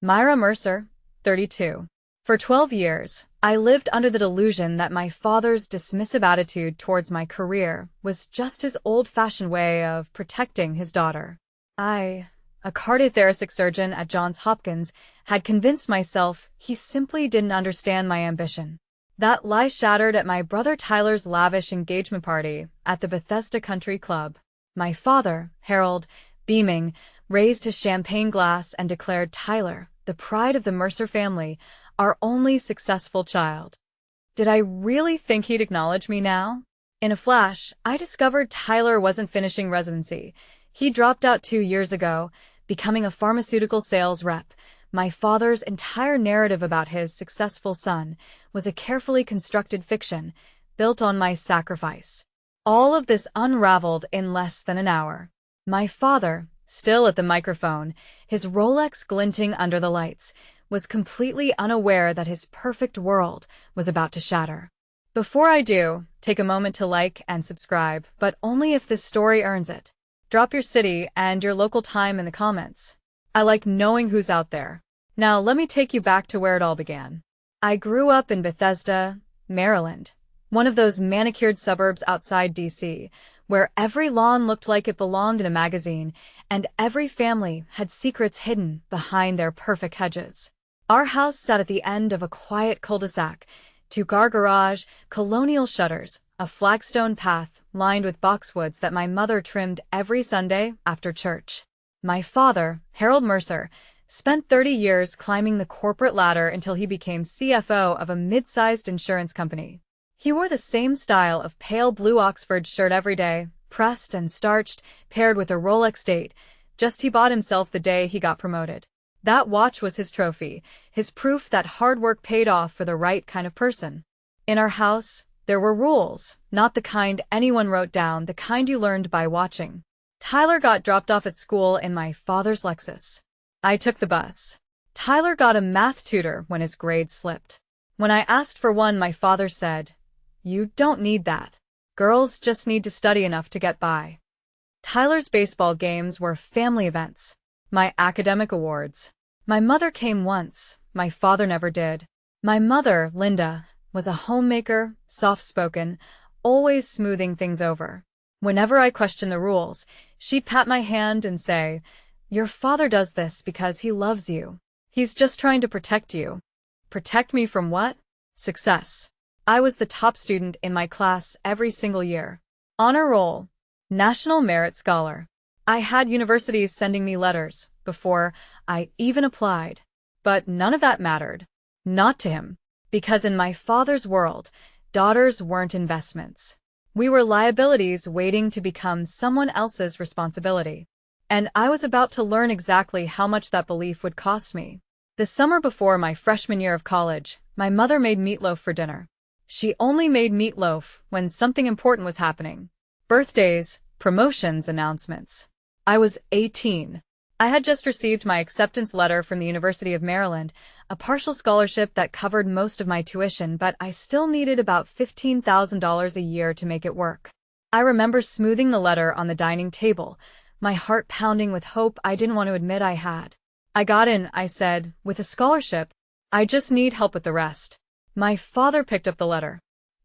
Myra Mercer, 32. For 12 years, I lived under the delusion that my father's dismissive attitude towards my career was just his old-fashioned way of protecting his daughter. I, a cardiothoracic surgeon at Johns Hopkins, had convinced myself he simply didn't understand my ambition. That lie shattered at my brother Tyler's lavish engagement party at the Bethesda Country Club. My father, Harold, beaming, raised his champagne glass and declared Tyler, the pride of the Mercer family, our only successful child. Did I really think he'd acknowledge me now? In a flash, I discovered Tyler wasn't finishing residency. He dropped out 2 years ago, becoming a pharmaceutical sales rep. My father's entire narrative about his successful son was a carefully constructed fiction, built on my sacrifice. All of this unraveled in less than an hour. My father, still at the microphone, his Rolex glinting under the lights, was completely unaware that his perfect world was about to shatter. Before I do, take a moment to like and subscribe, but only if this story earns it. Drop your city and your local time in the comments. I like knowing who's out there. Now let me take you back to where it all began. I grew up in Bethesda, Maryland, one of those manicured suburbs outside DC, where every lawn looked like it belonged in a magazine, and every family had secrets hidden behind their perfect hedges. Our house sat at the end of a quiet cul-de-sac, two-car garage, colonial shutters, a flagstone path lined with boxwoods that my mother trimmed every Sunday after church. My father, Harold Mercer, spent 30 years climbing the corporate ladder until he became CFO of a mid-sized insurance company. He wore the same style of pale blue Oxford shirt every day, pressed and starched, paired with a Rolex date, just he bought himself the day he got promoted. That watch was his trophy, his proof that hard work paid off for the right kind of person. In our house, there were rules, not the kind anyone wrote down, the kind you learned by watching. Tyler got dropped off at school in my father's Lexus. I took the bus. Tyler got a math tutor when his grades slipped. When I asked for one, my father said, "You don't need that. Girls just need to study enough to get by." Tyler's baseball games were family events. My academic awards. My mother came once, my father never did. My mother, Linda, was a homemaker, soft-spoken, always smoothing things over. Whenever I questioned the rules, she'd pat my hand and say, "Your father does this because he loves you. He's just trying to protect you." Protect me from what? Success. I was the top student in my class every single year. Honor roll. National Merit Scholar. I had universities sending me letters before I even applied. But none of that mattered. Not to him. Because in my father's world, daughters weren't investments. We were liabilities waiting to become someone else's responsibility. And I was about to learn exactly how much that belief would cost me. The summer before my freshman year of college, my mother made meatloaf for dinner. She only made meatloaf when something important was happening. Birthdays, promotions, announcements. I was 18. I had just received my acceptance letter from the University of Maryland, a partial scholarship that covered most of my tuition, but I still needed about $15,000 a year to make it work. I remember smoothing the letter on the dining table, my heart pounding with hope I didn't want to admit I had. "I got in," I said, "with a scholarship. I just need help with the rest." My father picked up the letter.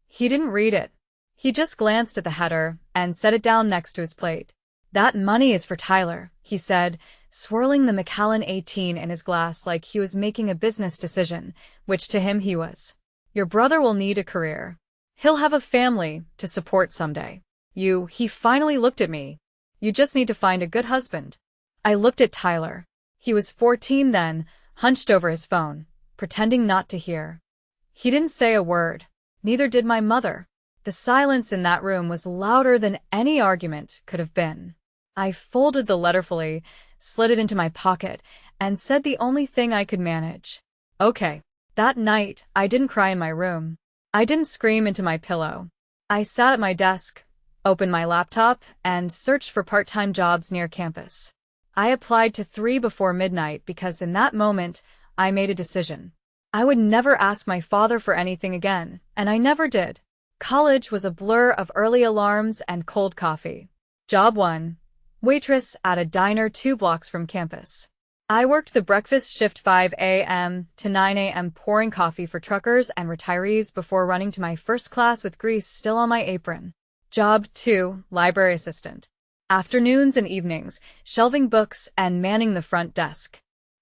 He didn't read it. He just glanced at the header and set it down next to his plate. "That money is for Tyler," he said, swirling the Macallan 18 in his glass like he was making a business decision, which to him he was. "Your brother will need a career. He'll have a family to support someday. He finally looked at me. You just need to find a good husband." I looked at Tyler. He was 14 then, hunched over his phone, pretending not to hear. He didn't say a word. Neither did my mother. The silence in that room was louder than any argument could have been. I folded the letter fully, slid it into my pocket, and said the only thing I could manage. "Okay." That night, I didn't cry in my room. I didn't scream into my pillow. I sat at my desk, opened my laptop, and searched for part-time jobs near campus. I applied to 3 before midnight because in that moment, I made a decision. I would never ask my father for anything again, and I never did. College was a blur of early alarms and cold coffee. Job 1. Waitress at a diner 2 blocks from campus. I worked the breakfast shift 5 a.m. to 9 a.m. pouring coffee for truckers and retirees before running to my first class with grease still on my apron. Job 2, library assistant. Afternoons and evenings, shelving books and manning the front desk.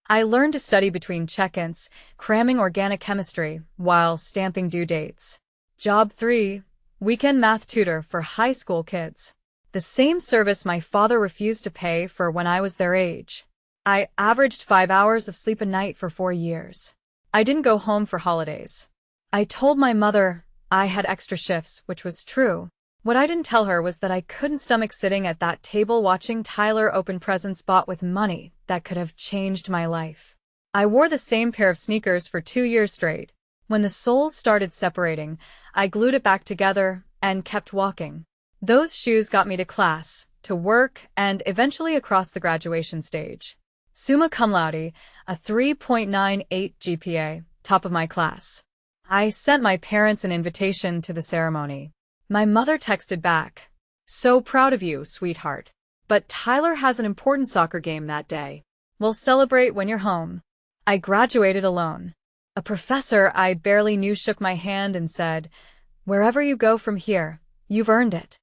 I learned to study between check-ins, cramming organic chemistry while stamping due dates. Job 3, weekend math tutor for high school kids. The same service my father refused to pay for when I was their age. I averaged 5 hours of sleep a night for 4 years. I didn't go home for holidays. I told my mother I had extra shifts, which was true. What I didn't tell her was that I couldn't stomach sitting at that table watching Tyler open presents bought with money that could have changed my life. I wore the same pair of sneakers for 2 years straight. When the soles started separating, I glued it back together and kept walking. Those shoes got me to class, to work, and eventually across the graduation stage. Summa cum laude, a 3.98 GPA, top of my class. I sent my parents an invitation to the ceremony. My mother texted back, "So proud of you, sweetheart. But Tyler has an important soccer game that day. We'll celebrate when you're home." I graduated alone. A professor I barely knew shook my hand and said, "Wherever you go from here, you've earned it."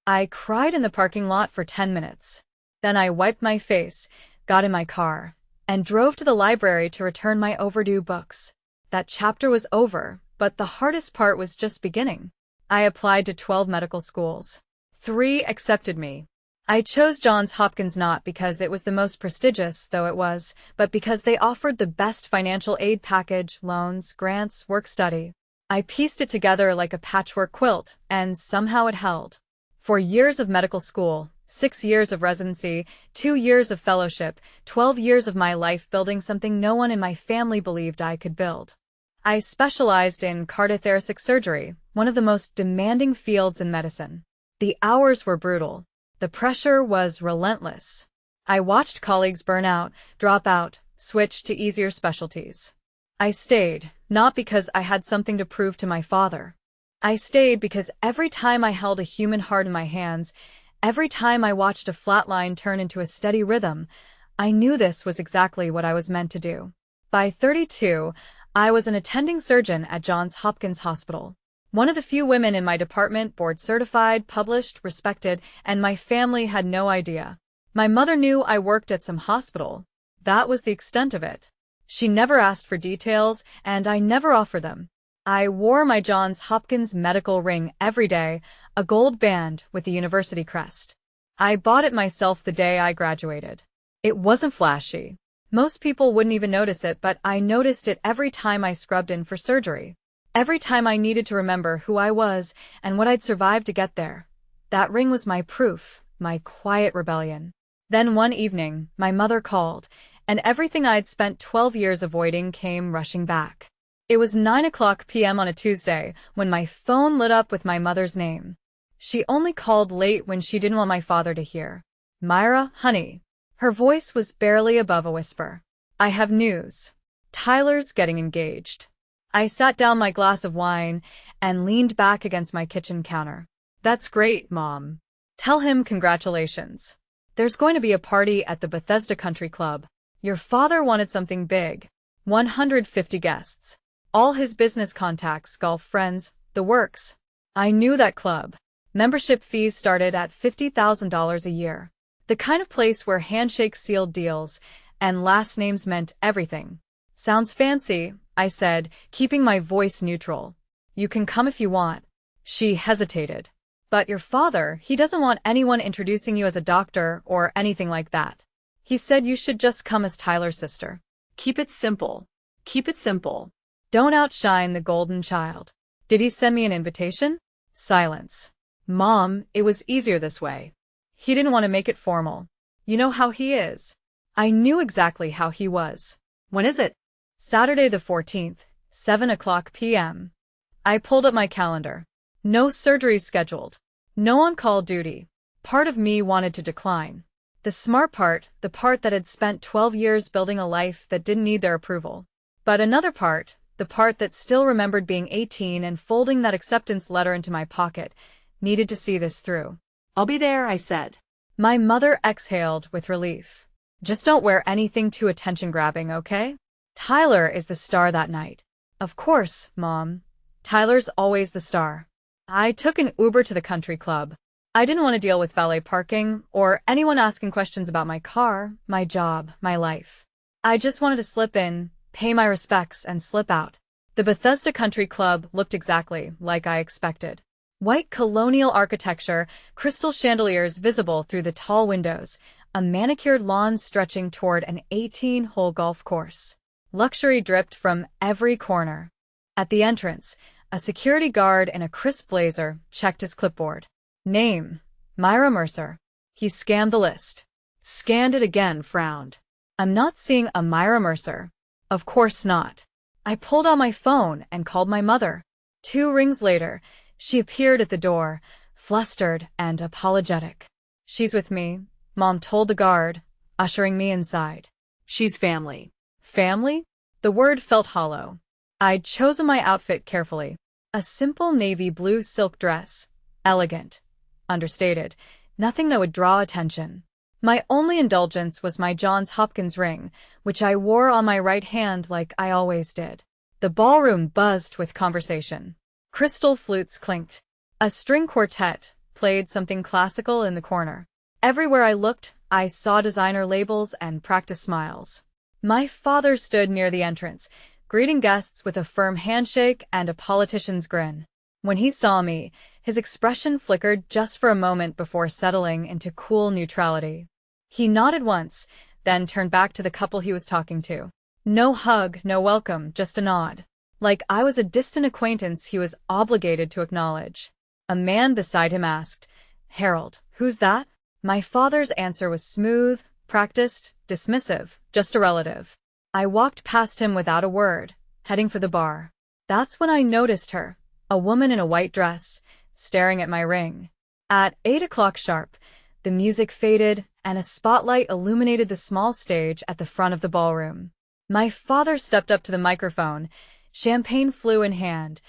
I cried in the parking lot for 10 minutes. Then I wiped my face, got in my car, and drove to the library to return my overdue books. That chapter was over, but the hardest part was just beginning. I applied to 12 medical schools. 3 accepted me. I chose Johns Hopkins not because it was the most prestigious, though it was, but because they offered the best financial aid package, loans, grants, work-study. I pieced it together like a patchwork quilt, and somehow it held. 4 years of medical school, 6 years of residency, 2 years of fellowship, 12 years of my life building something no one in my family believed I could build. I specialized in cardiothoracic surgery, one of the most demanding fields in medicine. The hours were brutal. The pressure was relentless. I watched colleagues burn out, drop out, switch to easier specialties. I stayed, not because I had something to prove to my father. I stayed because every time I held a human heart in my hands, every time I watched a flat line turn into a steady rhythm, I knew this was exactly what I was meant to do. By 32, I was an attending surgeon at Johns Hopkins Hospital. One of the few women in my department, board certified, published, respected, and my family had no idea. My mother knew I worked at some hospital. That was the extent of it. She never asked for details, and I never offered them. I wore my Johns Hopkins medical ring every day, a gold band with the university crest. I bought it myself the day I graduated. It wasn't flashy. Most people wouldn't even notice it, but I noticed it every time I scrubbed in for surgery. Every time I needed to remember who I was and what I'd survived to get there. That ring was my proof, my quiet rebellion. Then one evening, my mother called, and everything I'd spent 12 years avoiding came rushing back. It was 9 p.m. on a Tuesday when my phone lit up with my mother's name. She only called late when she didn't want my father to hear. "Myra, honey." Her voice was barely above a whisper. "I have news. Tyler's getting engaged." I sat down my glass of wine and leaned back against my kitchen counter. "That's great, Mom. Tell him congratulations. There's going to be a party at the Bethesda Country Club. Your father wanted something big. 150 guests. All his business contacts, golf friends, the works." I knew that club. Membership fees started at $50,000 a year. The kind of place where handshakes sealed deals, and last names meant everything. "Sounds fancy," I said, keeping my voice neutral. "You can come if you want." She hesitated. "But your father, he doesn't want anyone introducing you as a doctor or anything like that. He said you should just come as Tyler's sister. Keep it simple. Keep it simple. Don't outshine the golden child." "Did he send me an invitation?" Silence. "Mom, it was easier this way. He didn't want to make it formal. You know how he is." I knew exactly how he was. "When is it?" "Saturday the 14th, 7 p.m. I pulled up my calendar. No surgery scheduled. No on-call duty. Part of me wanted to decline. The smart part, the part that had spent 12 years building a life that didn't need their approval. But another part, the part that still remembered being 18 and folding that acceptance letter into my pocket, needed to see this through. "I'll be there," I said. My mother exhaled with relief. Just don't wear anything too attention-grabbing, okay? Tyler is the star that night. Of course, Mom. Tyler's always the star. I took an Uber to the country club. I didn't want to deal with valet parking or anyone asking questions about my car, my job, my life. I just wanted to slip in, pay my respects, and slip out. The Bethesda Country Club looked exactly like I expected. White colonial architecture, crystal chandeliers visible through the tall windows, a manicured lawn stretching toward an 18-hole golf course. Luxury dripped from every corner. At the entrance, a security guard in a crisp blazer checked his clipboard. Name, Myra Mercer. He scanned the list. Scanned it again, frowned. I'm not seeing a Myra Mercer. Of course not. I pulled out my phone and called my mother. 2 rings later, she appeared at the door, flustered and apologetic. She's with me, Mom told the guard, ushering me inside. She's family. Family? The word felt hollow. I'd chosen my outfit carefully. A simple navy blue silk dress. Elegant. Understated. Nothing that would draw attention. My only indulgence was my Johns Hopkins ring, which I wore on my right hand like I always did. The ballroom buzzed with conversation. Crystal flutes clinked. A string quartet played something classical in the corner. Everywhere I looked, I saw designer labels and practiced smiles. My father stood near the entrance, greeting guests with a firm handshake and a politician's grin. When he saw me, his expression flickered just for a moment before settling into cool neutrality. He nodded once, then turned back to the couple he was talking to. No hug, no welcome, just a nod. Like I was a distant acquaintance he was obligated to acknowledge. A man beside him asked, "Harold, who's that?" My father's answer was smooth, practiced, dismissive, just a relative. I walked past him without a word, heading for the bar. That's when I noticed her, a woman in a white dress, staring at my ring. At 8 o'clock sharp, the music faded and a spotlight illuminated the small stage at the front of the ballroom. My father stepped up to the microphone, champagne flew in hand,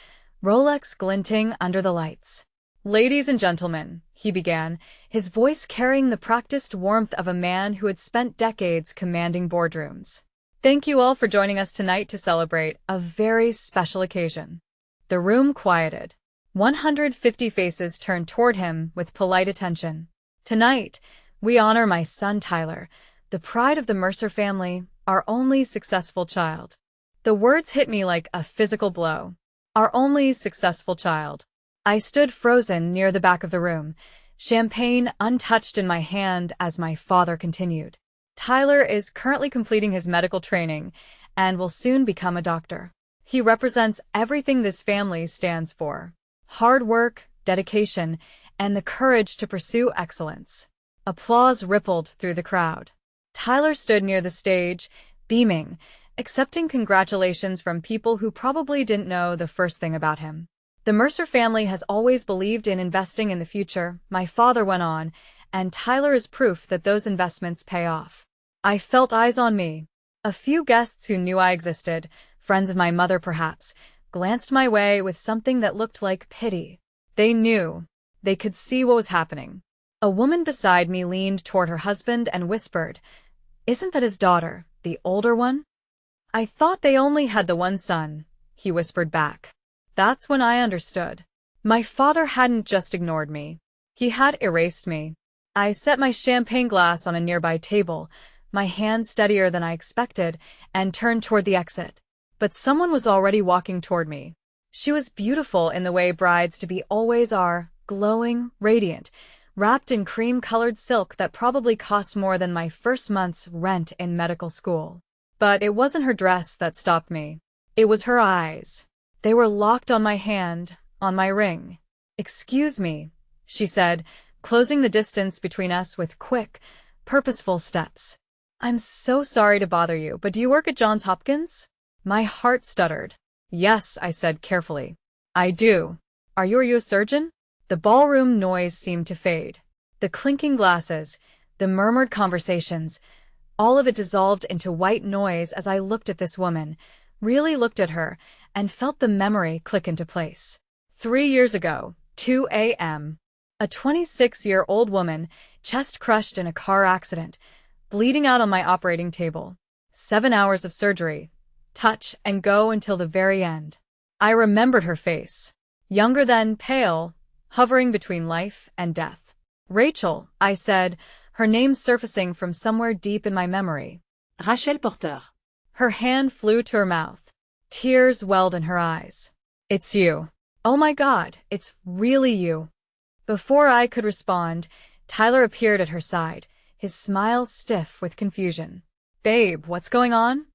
Rolex glinting under the lights. "Ladies and gentlemen," he began, his voice carrying the practiced warmth of a man who had spent decades commanding boardrooms. "Thank you all for joining us tonight to celebrate a very special occasion." The room quieted. 150 faces turned toward him with polite attention. "Tonight, we honor my son Tyler, the pride of the Mercer family, our only successful child." The words hit me like a physical blow. Our only successful child. I stood frozen near the back of the room, champagne untouched in my hand as my father continued. "Tyler is currently completing his medical training and will soon become a doctor. He represents everything this family stands for. Hard work, dedication, and the courage to pursue excellence." Applause rippled through the crowd. Tyler stood near the stage, beaming, accepting congratulations from people who probably didn't know the first thing about him. "The Mercer family has always believed in investing in the future," my father went on, "and Tyler is proof that those investments pay off." I felt eyes on me. A few guests who knew I existed, friends of my mother perhaps, glanced my way with something that looked like pity. They knew. They could see what was happening. A woman beside me leaned toward her husband and whispered, "Isn't that his daughter, the older one?" "I thought they only had the one son," he whispered back. That's when I understood. My father hadn't just ignored me. He had erased me. I set my champagne glass on a nearby table, my hand steadier than I expected, and turned toward the exit. But someone was already walking toward me. She was beautiful in the way brides-to-be always are, glowing, radiant, wrapped in cream-colored silk that probably cost more than my first month's rent in medical school. But it wasn't her dress that stopped me. It was her eyes. They were locked on my hand, on my ring. "Excuse me," she said, closing the distance between us with quick, purposeful steps. "I'm so sorry to bother you, but do you work at Johns Hopkins?" My heart stuttered. "Yes," I said carefully. "I do. Are you a surgeon?" The ballroom noise seemed to fade. The clinking glasses, the murmured conversations, all of it dissolved into white noise as I looked at this woman, really looked at her, and felt the memory click into place. 3 years ago, 2 a.m. A 26-year-old woman, chest crushed in a car accident, bleeding out on my operating table. 7 hours of surgery. Touch and go until the very end. I remembered her face. Younger than pale, hovering between life and death. Rachel, I said, her name surfacing from somewhere deep in my memory. Rachel Porter. Her hand flew to her mouth. Tears welled in her eyes. It's you. Oh my God, it's really you. Before I could respond, Tyler appeared at her side, his smile stiff with confusion. Babe, what's going on?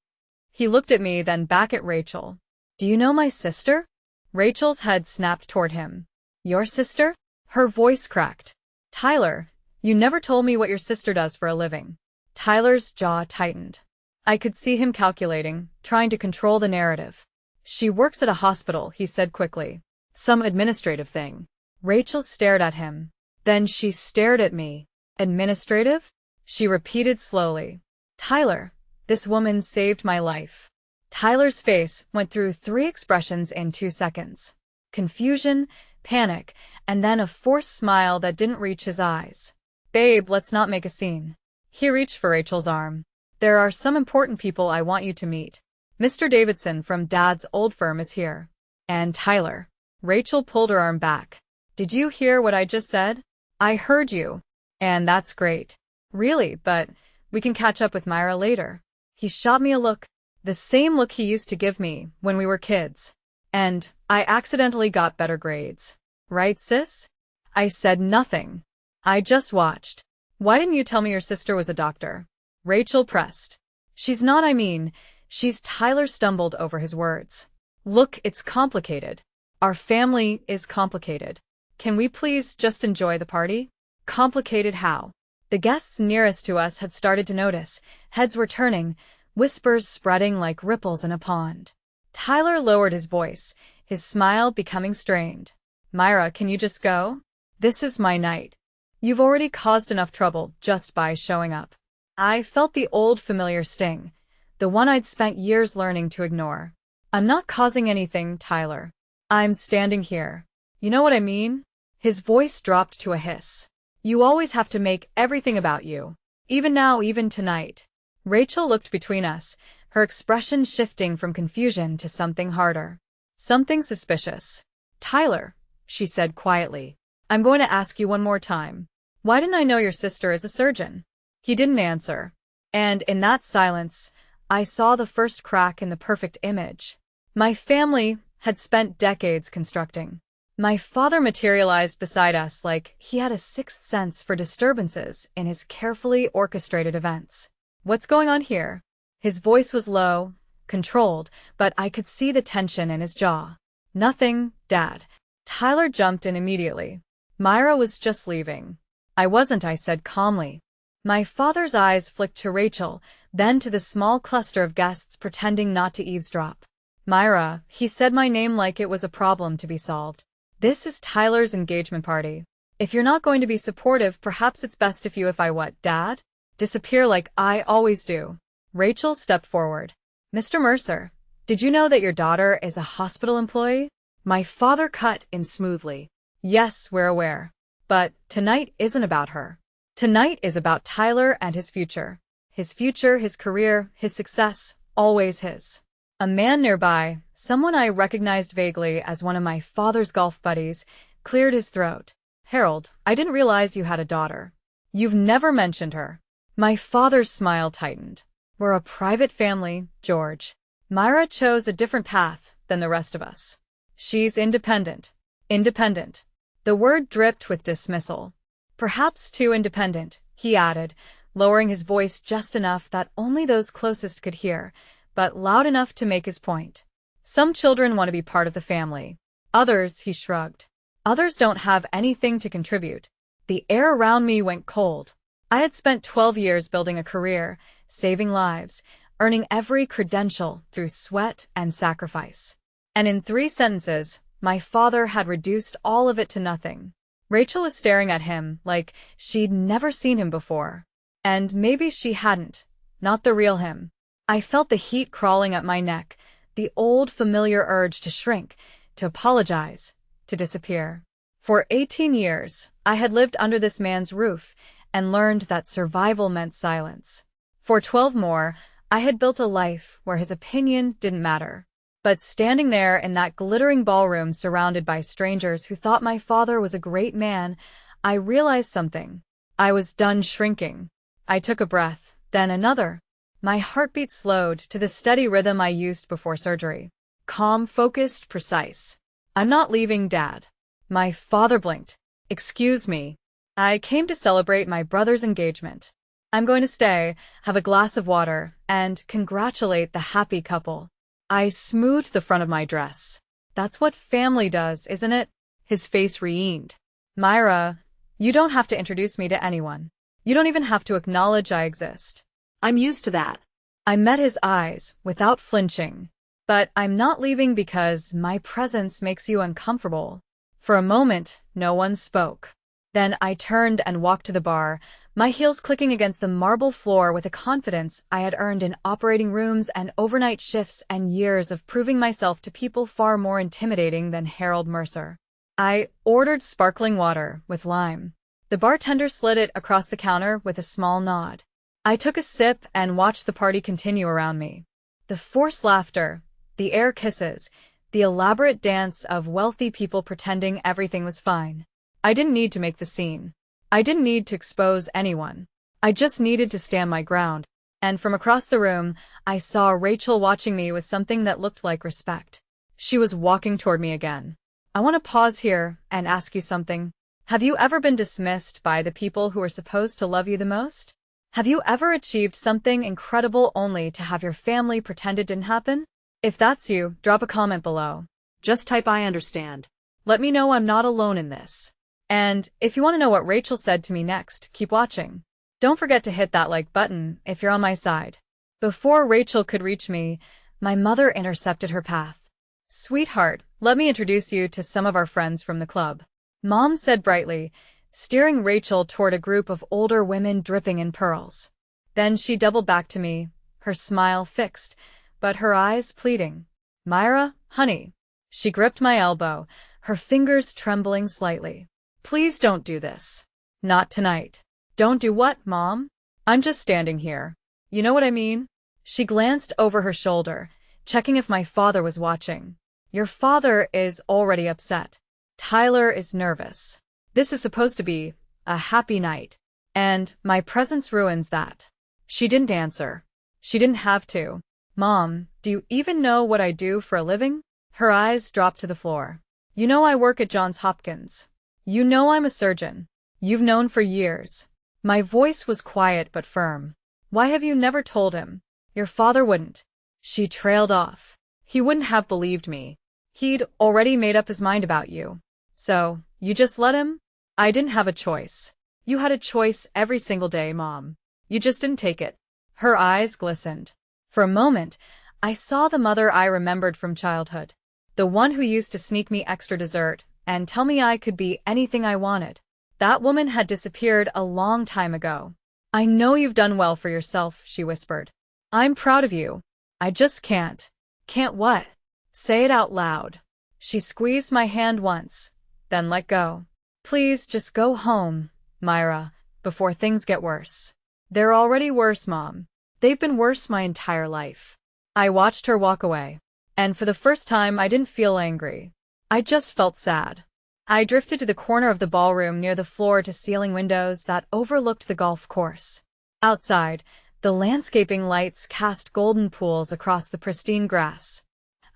He looked at me, then back at Rachel. Do you know my sister? Rachel's head snapped toward him. Your sister? Her voice cracked. Tyler, you never told me what your sister does for a living. Tyler's jaw tightened. I could see him calculating, trying to control the narrative. She works at a hospital, he said quickly. Some administrative thing. Rachel stared at him. Then she stared at me. Administrative? She repeated slowly. Tyler, this woman saved my life. Tyler's face went through 3 expressions in 2 seconds. Confusion, panic, and then a forced smile that didn't reach his eyes. Babe, let's not make a scene. He reached for Rachel's arm. There are some important people I want you to meet. Mr. Davidson from Dad's old firm is here. And Tyler. Rachel pulled her arm back. Did you hear what I just said? I heard you. And that's great. Really, but we can catch up with Myra later. He shot me a look. The same look he used to give me when we were kids. And I accidentally got better grades. Right, sis? I said nothing. I just watched. Why didn't you tell me your sister was a doctor? Rachel pressed. She's not, I mean. She's Tyler stumbled over his words. Look, it's complicated. Our family is complicated. Can we please just enjoy the party? Complicated how? The guests nearest to us had started to notice. Heads were turning, whispers spreading like ripples in a pond. Tyler lowered his voice, his smile becoming strained. Myra, can you just go? This is my night. You've already caused enough trouble just by showing up. I felt the old familiar sting, the one I'd spent years learning to ignore. I'm not causing anything, Tyler. I'm standing here. You know what I mean? His voice dropped to a hiss. You always have to make everything about you. Even now, even tonight. Rachel looked between us, her expression shifting from confusion to something harder. Something suspicious. Tyler, she said quietly, I'm going to ask you one more time. Why didn't I know your sister is a surgeon? He didn't answer. And in that silence, I saw the first crack in the perfect image. My family had spent decades constructing. My father materialized beside us like he had a sixth sense for disturbances in his carefully orchestrated events. What's going on here? His voice was low, controlled, but I could see the tension in his jaw. Nothing, Dad. Tyler jumped in immediately. Myra was just leaving. I wasn't, I said calmly. My father's eyes flicked to Rachel, then to the small cluster of guests pretending not to eavesdrop. Myra, he said my name like it was a problem to be solved. This is Tyler's engagement party. If you're not going to be supportive, perhaps it's best if I what, Dad? Disappear like I always do. Rachel stepped forward. Mr. Mercer, did you know that your daughter is a hospital employee? My father cut in smoothly. Yes, we're aware. But tonight isn't about her. Tonight is about Tyler and his future. His future, his career, his success, always his. A man nearby, someone I recognized vaguely as one of my father's golf buddies, cleared his throat. Harold, I didn't realize you had a daughter. You've never mentioned her. My father's smile tightened. We're a private family, George. Myra chose a different path than the rest of us. She's independent. Independent. The word dripped with dismissal. Perhaps too independent, he added, lowering his voice just enough that only those closest could hear, but loud enough to make his point. Some children want to be part of the family. Others, he shrugged. Others don't have anything to contribute. The air around me went cold. I had spent 12 years building a career, saving lives, earning every credential through sweat and sacrifice. And in 3 sentences, my father had reduced all of it to nothing. Rachel was staring at him like she'd never seen him before. And maybe she hadn't. Not the real him. I felt the heat crawling up my neck, the old familiar urge to shrink, to apologize, to disappear. For 18 years, I had lived under this man's roof, and learned that survival meant silence. For 12 more, I had built a life where his opinion didn't matter. But standing there in that glittering ballroom surrounded by strangers who thought my father was a great man, I realized something. I was done shrinking. I took a breath, then another. My heartbeat slowed to the steady rhythm I used before surgery. Calm, focused, precise. "I'm not leaving, Dad." My father blinked. "Excuse me. I came to celebrate my brother's engagement. I'm going to stay, have a glass of water, and congratulate the happy couple." I smoothed the front of my dress. "That's what family does, isn't it?" His face re-eamed. "Myra, you don't have to introduce me to anyone. You don't even have to acknowledge I exist." "I'm used to that." I met his eyes without flinching. "But I'm not leaving because my presence makes you uncomfortable." For a moment, no one spoke. Then I turned and walked to the bar, my heels clicking against the marble floor with a confidence I had earned in operating rooms and overnight shifts and years of proving myself to people far more intimidating than Harold Mercer. I ordered sparkling water with lime. The bartender slid it across the counter with a small nod. I took a sip and watched the party continue around me. The forced laughter, the air kisses, the elaborate dance of wealthy people pretending everything was fine. I didn't need to make the scene. I didn't need to expose anyone. I just needed to stand my ground. And from across the room, I saw Rachel watching me with something that looked like respect. She was walking toward me again. "I want to pause here and ask you something. Have you ever been dismissed by the people who are supposed to love you the most? Have you ever achieved something incredible only to have your family pretend it didn't happen? If that's you, drop a comment below. Just type "I understand." Let me know I'm not alone in this. And if you want to know what Rachel said to me next, keep watching. Don't forget to hit that like button if you're on my side. Before Rachel could reach me, my mother intercepted her path. "Sweetheart, let me introduce you to some of our friends from the club," Mom said brightly, steering Rachel toward a group of older women dripping in pearls. Then she doubled back to me, her smile fixed, but her eyes pleading. "Myra, honey." She gripped my elbow, her fingers trembling slightly. "Please don't do this. Not tonight." "Don't do what, Mom?" "I'm just standing here. You know what I mean?" She glanced over her shoulder, checking if my father was watching. "Your father is already upset. Tyler is nervous. This is supposed to be a happy night. And my presence ruins that." She didn't answer. She didn't have to. "Mom, do you even know what I do for a living?" Her eyes dropped to the floor. "You know I work at Johns Hopkins. You know I'm a surgeon. You've known for years." My voice was quiet but firm. "Why have you never told him?" "Your father wouldn't." She trailed off. "He wouldn't have believed me. He'd already made up his mind about you. So, you just let him?" "I didn't have a choice. You had a choice every single day, Mom. You just didn't take it." Her eyes glistened. For a moment, I saw the mother I remembered from childhood. The one who used to sneak me extra dessert and tell me I could be anything I wanted. That woman had disappeared a long time ago. "I know you've done well for yourself," she whispered. "I'm proud of you. I just can't." "Can't what?" "Say it out loud." She squeezed my hand once, then let go. "Please just go home, Myra, before things get worse." "They're already worse, Mom. They've been worse my entire life." I watched her walk away. And for the first time, I didn't feel angry. I just felt sad. I drifted to the corner of the ballroom near the floor-to-ceiling windows that overlooked the golf course. Outside, the landscaping lights cast golden pools across the pristine grass.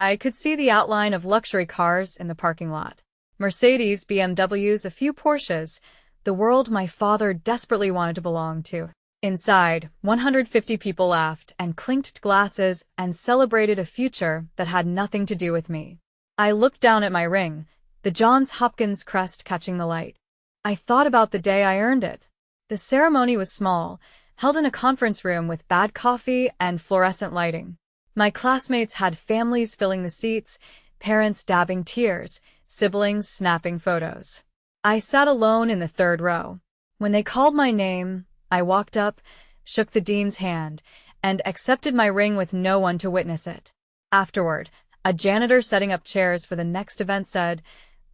I could see the outline of luxury cars in the parking lot. Mercedes, BMWs, a few Porsches, the world my father desperately wanted to belong to. Inside, 150 people laughed and clinked glasses and celebrated a future that had nothing to do with me. I looked down at my ring, the Johns Hopkins crest catching the light. I thought about the day I earned it. The ceremony was small, held in a conference room with bad coffee and fluorescent lighting. My classmates had families filling the seats, parents dabbing tears, siblings snapping photos. I sat alone in the third row. When they called my name, I walked up, shook the dean's hand, and accepted my ring with no one to witness it. Afterward, a janitor setting up chairs for the next event said,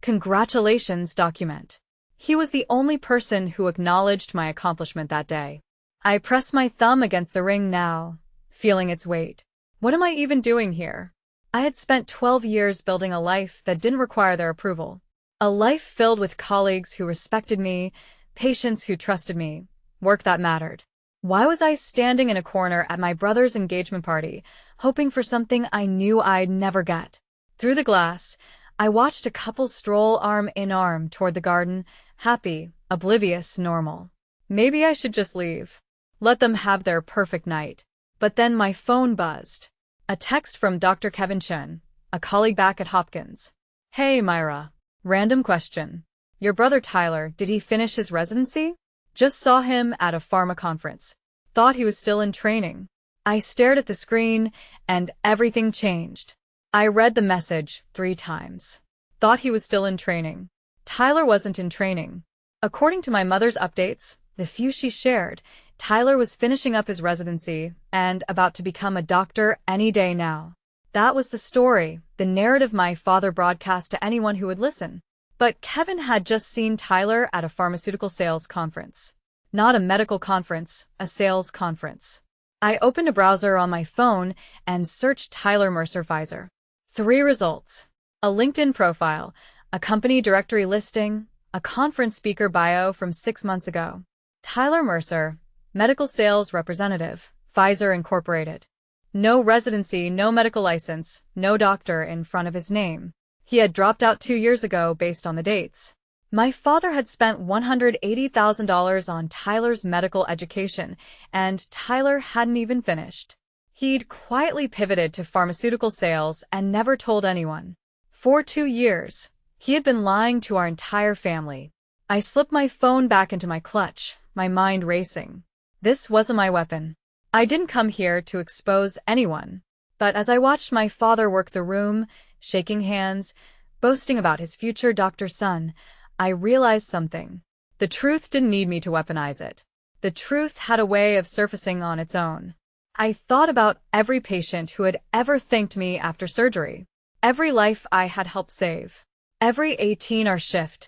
"Congratulations, document." He was the only person who acknowledged my accomplishment that day. I pressed my thumb against the ring now, feeling its weight. What am I even doing here? I had spent 12 years building a life that didn't require their approval. A life filled with colleagues who respected me, patients who trusted me, work that mattered. Why was I standing in a corner at my brother's engagement party, hoping for something I knew I'd never get? Through the glass, I watched a couple stroll arm in arm toward the garden, happy, oblivious, normal. Maybe I should just leave. Let them have their perfect night. But then my phone buzzed. A text from Dr. Kevin Chen, a colleague back at Hopkins. Hey, Myra. Random question. Your brother Tyler, did he finish his residency? Just saw him at a pharma conference. Thought he was still in training. I stared at the screen, and everything changed. I read the message 3 times. Thought he was still in training. Tyler wasn't in training. According to my mother's updates, the few she shared, Tyler was finishing up his residency and about to become a doctor any day now. That was the story, the narrative my father broadcast to anyone who would listen. But Kevin had just seen Tyler at a pharmaceutical sales conference. Not a medical conference, a sales conference. I opened a browser on my phone and searched Tyler Mercer Pfizer. 3 results. A LinkedIn profile, a company directory listing, a conference speaker bio from 6 months ago. Tyler Mercer, medical sales representative, Pfizer Incorporated. No residency, no medical license, no doctor in front of his name. He had dropped out 2 years ago based on the dates. My father had spent $180,000 on Tyler's medical education, and Tyler hadn't even finished. He'd quietly pivoted to pharmaceutical sales and never told anyone. For 2 years, he had been lying to our entire family. I slipped my phone back into my clutch, my mind racing. This wasn't my weapon. I didn't come here to expose anyone. But as I watched my father work the room, shaking hands, boasting about his future doctor son, I realized something. The truth didn't need me to weaponize it. The truth had a way of surfacing on its own. I thought about every patient who had ever thanked me after surgery, every life I had helped save, every 18-hour shift,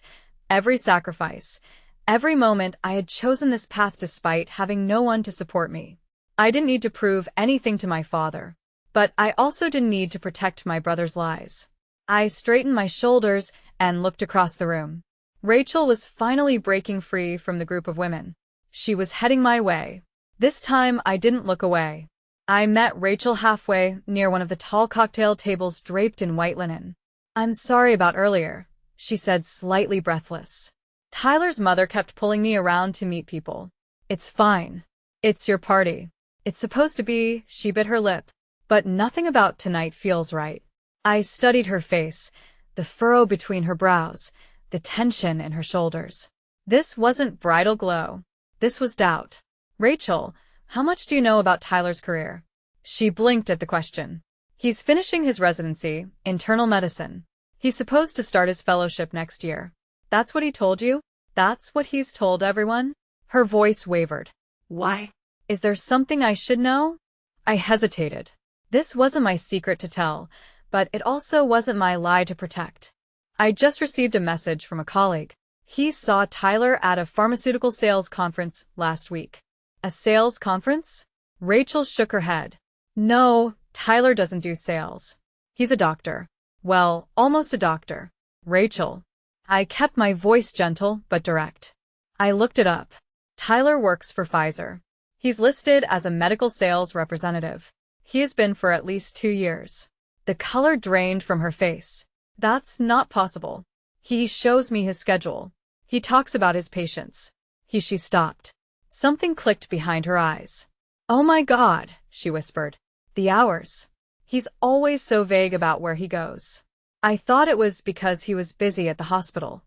every sacrifice, every moment I had chosen this path despite having no one to support me. I didn't need to prove anything to my father, but I also didn't need to protect my brother's lies. I straightened my shoulders and looked across the room. Rachel was finally breaking free from the group of women. She was heading my way. This time I didn't look away. I met Rachel halfway near one of the tall cocktail tables draped in white linen. I'm sorry about earlier, she said, slightly breathless. Tyler's mother kept pulling me around to meet people. It's fine. It's your party. It's supposed to be, she bit her lip. But nothing about tonight feels right. I studied her face, the furrow between her brows, the tension in her shoulders. This wasn't bridal glow. This was doubt. Rachel, how much do you know about Tyler's career? She blinked at the question. He's finishing his residency, internal medicine. He's supposed to start his fellowship next year. That's what he told you? That's what he's told everyone? Her voice wavered. Why? Is there something I should know? I hesitated. This wasn't my secret to tell, but it also wasn't my lie to protect. I just received a message from a colleague. He saw Tyler at a pharmaceutical sales conference last week. A sales conference? Rachel shook her head. No, Tyler doesn't do sales. He's a doctor. Well, almost a doctor. Rachel. I kept my voice gentle but direct. I looked it up. Tyler works for Pfizer. He's listed as a medical sales representative. He has been for at least 2 years. The color drained from her face. That's not possible. He shows me his schedule. He talks about his patients. She stopped. Something clicked behind her eyes. Oh my God, she whispered. The hours. He's always so vague about where he goes. I thought it was because he was busy at the hospital.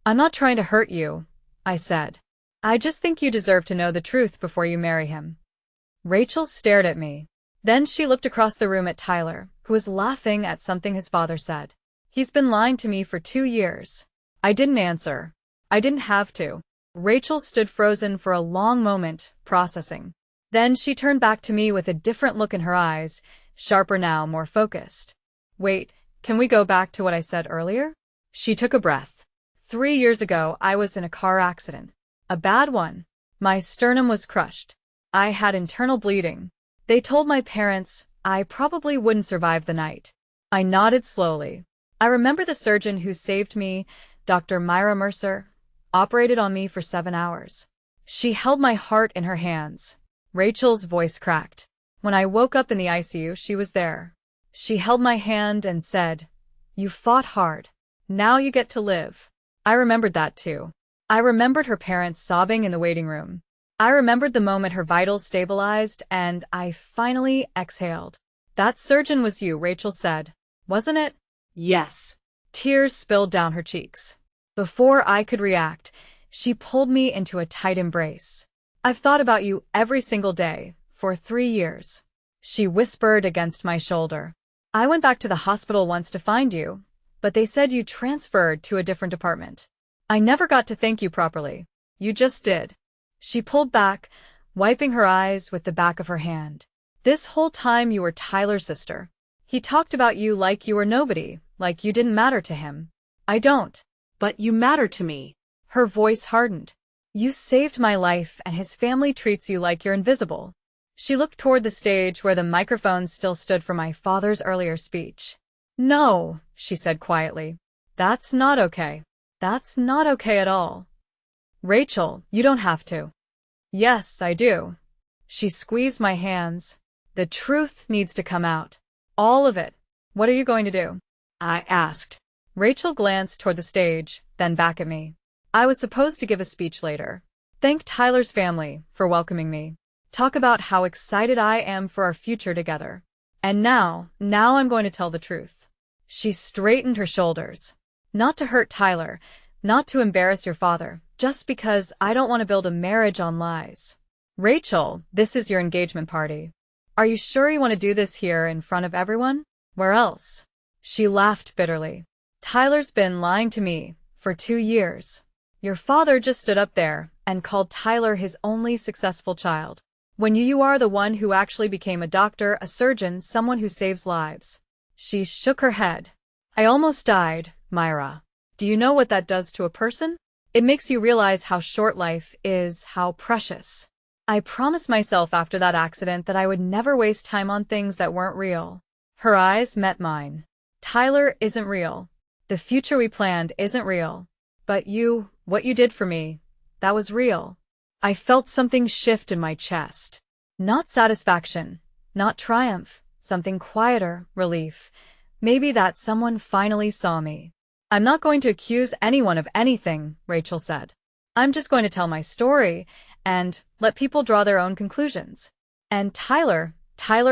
I'm not trying to hurt you, I said. I just think you deserve to know the truth before you marry him. Rachel stared at me. Then she looked across the room at Tyler, who was laughing at something his father said. He's been lying to me for 2 years. I didn't answer. I didn't have to. Rachel stood frozen for a long moment, processing. Then she turned back to me with a different look in her eyes, sharper now, more focused. Wait, can we go back to what I said earlier? She took a breath. 3 years ago, I was in a car accident. A bad one. My sternum was crushed. I had internal bleeding. They told my parents I probably wouldn't survive the night. I nodded slowly. I remember the surgeon who saved me, Dr. Myra Mercer, operated on me for 7 hours. She held my heart in her hands. Rachel's voice cracked. When I woke up in the ICU, she was there. She held my hand and said, "You fought hard. Now you get to live." I remembered that too. I remembered her parents sobbing in the waiting room. I remembered the moment her vitals stabilized and I finally exhaled. "That surgeon was you," Rachel said. "Wasn't it?" Yes. Tears spilled down her cheeks. Before I could react, she pulled me into a tight embrace. "I've thought about you every single day, for 3 years." She whispered against my shoulder. "I went back to the hospital once to find you, but they said you transferred to a different department. I never got to thank you properly. You just did." She pulled back, wiping her eyes with the back of her hand. "This whole time you were Tyler's sister. He talked about you like you were nobody, like you didn't matter to him. I don't." But you matter to me. Her voice hardened. "You saved my life and his family treats you like you're invisible." She looked toward the stage where the microphone still stood for my father's earlier speech. "No," she said quietly. "That's not okay. That's not okay at all. Rachel, you don't have to." "Yes, I do." She squeezed my hands. "The truth needs to come out. All of it. What are you going to do?" I asked. Rachel glanced toward the stage, then back at me. "I was supposed to give a speech later. Thank Tyler's family for welcoming me. Talk about how excited I am for our future together. And now I'm going to tell the truth." She straightened her shoulders. "Not to hurt Tyler, not to embarrass your father, just because I don't want to build a marriage on lies. Rachel, this is your engagement party. Are you sure you want to do this here in front of everyone? Where else?" She laughed bitterly. "Tyler's been lying to me for 2 years. Your father just stood up there and called Tyler his only successful child. When you are the one who actually became a doctor, a surgeon, someone who saves lives." She shook her head. "I almost died, Myra. Do you know what that does to a person? It makes you realize how short life is, how precious. I promised myself after that accident that I would never waste time on things that weren't real." Her eyes met mine. "Tyler isn't real. The future we planned isn't real. But you, what you did for me, that was real." I felt something shift in my chest. Not satisfaction, not triumph, something quieter, relief. Maybe that someone finally saw me. "I'm not going to accuse anyone of anything," Rachel said. "I'm just going to tell my story and let people draw their own conclusions. And Tyler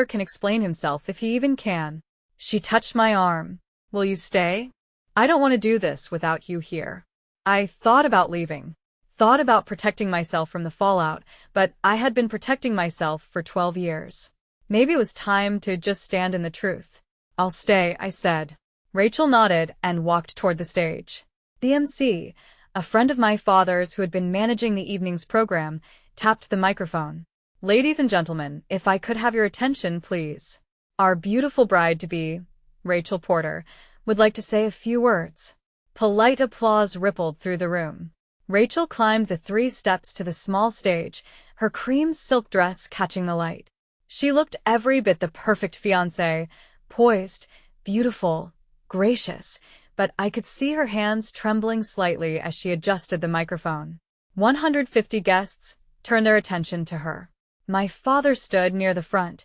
can explain himself if he even can." She touched my arm. "Will you stay? I don't want to do this without you here." I thought about leaving. Thought about protecting myself from the fallout, but I had been protecting myself for 12 years. Maybe it was time to just stand in the truth. "I'll stay," I said. Rachel nodded and walked toward the stage. The MC, a friend of my father's who had been managing the evening's program, tapped the microphone. "Ladies and gentlemen, if I could have your attention, please. Our beautiful bride-to-be, Rachel Porter, would like to say a few words." Polite applause rippled through the room. Rachel climbed the 3 steps to the small stage, her cream silk dress catching the light. She looked every bit the perfect fiancée, poised, beautiful, gracious, but I could see her hands trembling slightly as she adjusted the microphone. 150 guests turned their attention to her. My father stood near the front,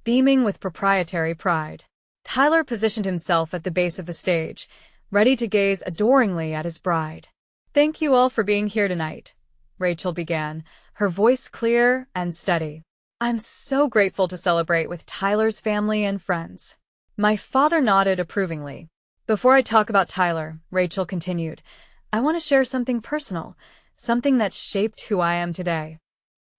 beaming with proprietary pride. Tyler positioned himself at the base of the stage, ready to gaze adoringly at his bride. "Thank you all for being here tonight," Rachel began, her voice clear and steady. "I'm so grateful to celebrate with Tyler's family and friends." My father nodded approvingly. "Before I talk about Tyler," Rachel continued, "I want to share something personal, something that shaped who I am today."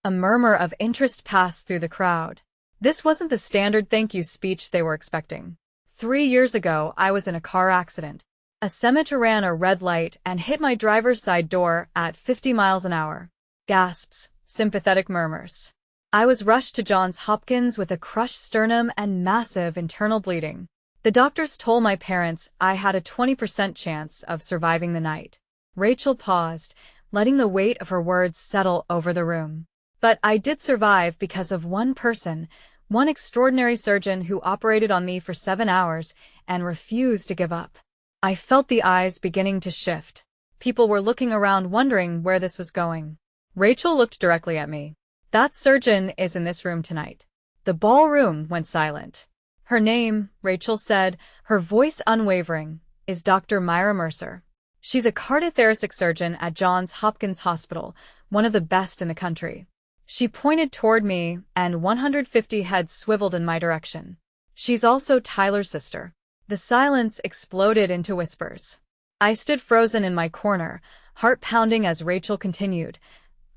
A murmur of interest passed through the crowd. This wasn't the standard thank you speech they were expecting. 3 years ago, I was in a car accident. A semi-truck ran a red light and hit my driver's side door at 50 miles an hour. Gasps, sympathetic murmurs. I was rushed to Johns Hopkins with a crushed sternum and massive internal bleeding. The doctors told my parents I had a 20% chance of surviving the night. Rachel paused, letting the weight of her words settle over the room. But I did survive because of one person, one extraordinary surgeon who operated on me for 7 hours and refused to give up. I felt the eyes beginning to shift. People were looking around wondering where this was going. Rachel looked directly at me. That surgeon is in this room tonight. The ballroom went silent. Her name, Rachel said, her voice unwavering, is Dr. Myra Mercer. She's a cardiothoracic surgeon at Johns Hopkins Hospital, one of the best in the country. She pointed toward me, and 150 heads swiveled in my direction. She's also Tyler's sister. The silence exploded into whispers. I stood frozen in my corner, heart pounding as Rachel continued.